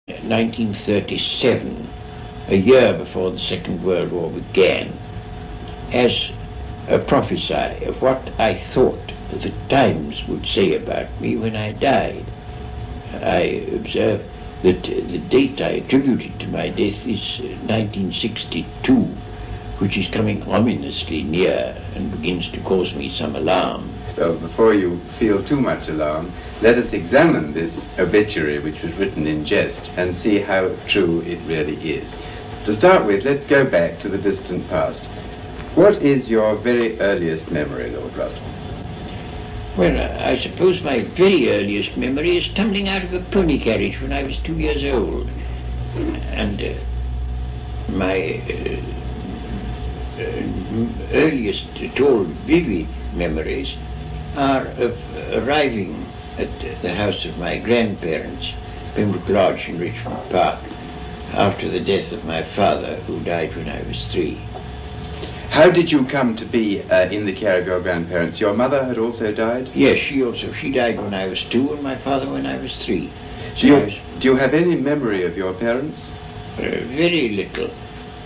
1937, a year before the Second World War began, as a prophecy of what I thought the Times would say about me when I died. I observe that the date I attributed to my death is 1962, which is coming ominously near and begins to cause me some alarm. Well, before you feel too much alarm, let us examine this obituary which was written in jest and see how true it really is. To start with, let's go back to the distant past. What is your very earliest memory, Lord Russell? Well, I suppose my very earliest memory is tumbling out of a pony carriage when I was 2 years old. And my earliest at all vivid memories are of arriving at the house of my grandparents, Pembroke Lodge in Richmond Park, after the death of my father, who died when I was 3. How did you come to be in the care of your grandparents? Your mother had also died? Yes, she died when I was 2 and my father when I was 3. So do you have any memory of your parents? Very little.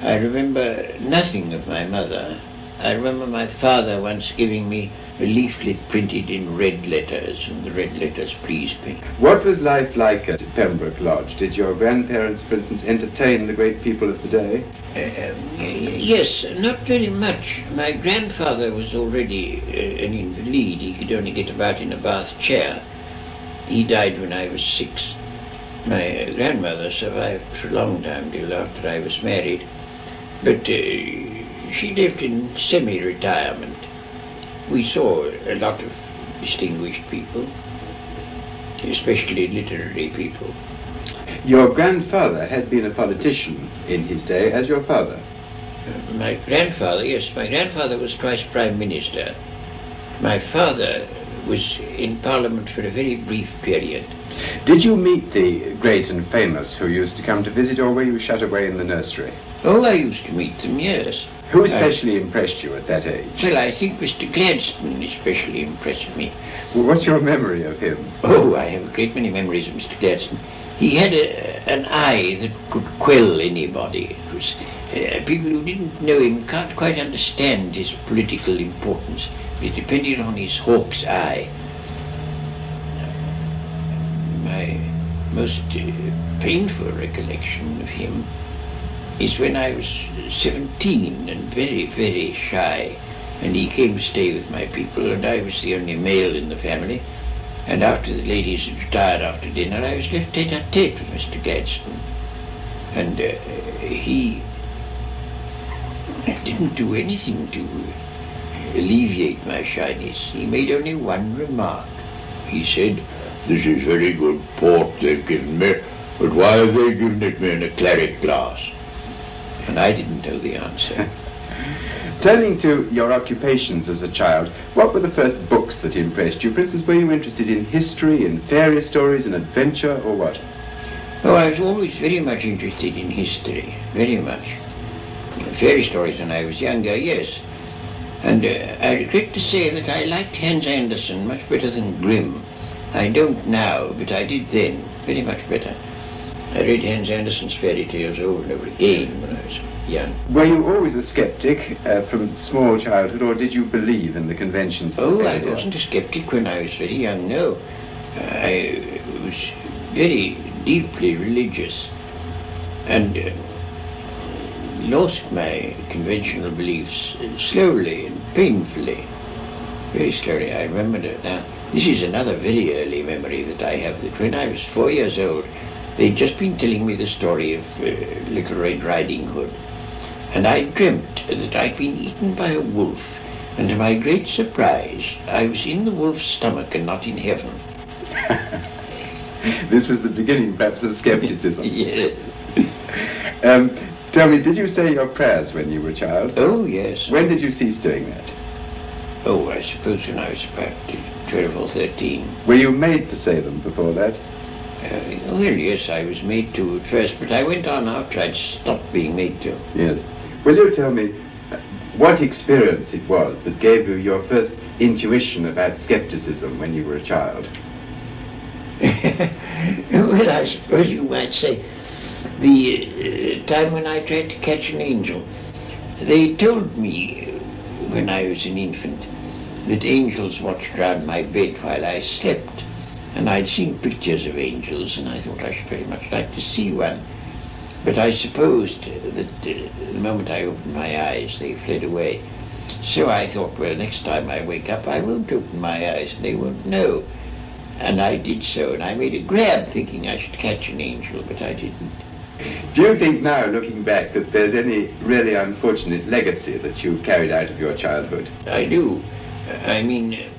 I remember nothing of my mother. I remember my father once giving me a leaflet printed in red letters, and the red letters pleased me. What was life like at Pembroke Lodge? Did your grandparents, for instance, entertain the great people of the day? Yes, not very much. My grandfather was already an invalid. He could only get about in a bath chair. He died when I was 6. My grandmother survived for a long time, till after I was married. But she lived in semi-retirement. We saw a lot of distinguished people, especially literary people. Your grandfather had been a politician in his day, as your father. My grandfather, yes, my grandfather was twice Prime Minister. My father was in Parliament for a very brief period. Did you meet the great and famous who used to come to visit, or were you shut away in the nursery? Oh, I used to meet them, yes. Who especially impressed you at that age? Well, I think Mr. Gladstone especially impressed me. Well, what's your memory of him? Oh, I have a great many memories of Mr. Gladstone. He had an eye that could quell anybody. It was, people who didn't know him can't quite understand his political importance. It depended on his hawk's eye. My most painful recollection of him is when I was 17 and very, very shy, and he came to stay with my people, and I was the only male in the family. And after the ladies had retired after dinner, I was left tete-a-tete with Mr. Gladstone. And he didn't do anything to alleviate my shyness. He made only one remark. He said, "This is very good port they've given me, but why have they given it me in a claret glass?" And I didn't know the answer. Turning to your occupations as a child, what were the first books that impressed you? For instance, were you interested in history, in fairy stories, in adventure, or what? Oh, I was always very much interested in history, very much. Fairy stories when I was younger, yes. And I regret to say that I liked Hans Andersen much better than Grimm. I don't now, but I did then, very much better. I read Hans Andersen's fairy tales over and over again when I was young. Were you always a skeptic from small childhood, or did you believe in the conventions? Oh, I wasn't a skeptic when I was very young, no. I was very deeply religious and lost my conventional beliefs slowly and painfully, very slowly. I remember that now. This is another very early memory that I have, that when I was 4 years old, they'd just been telling me the story of Little Red Riding Hood, and I dreamt that I'd been eaten by a wolf, and to my great surprise, I was in the wolf's stomach and not in heaven. This was the beginning, perhaps, of skepticism. Yes. Tell me, did you say your prayers when you were a child? Oh, yes. When did you cease doing that? Oh, I suppose when I was about 12 or 13. Were you made to say them before that? Well, yes, I was made to at first, but I went on after I'd stopped being made to. Yes. Will you tell me what experience it was that gave you your first intuition about skepticism when you were a child? Well, I suppose you might say the time when I tried to catch an angel. They told me when I was an infant that angels watched round my bed while I slept. And I'd seen pictures of angels, and I thought I should very much like to see one. But I supposed that the moment I opened my eyes, they fled away. So I thought, well, next time I wake up, I won't open my eyes, and they won't know. And I did so, and I made a grab thinking I should catch an angel, but I didn't. Do you think now, looking back, that there's any really unfortunate legacy that you carried out of your childhood? I do. I mean,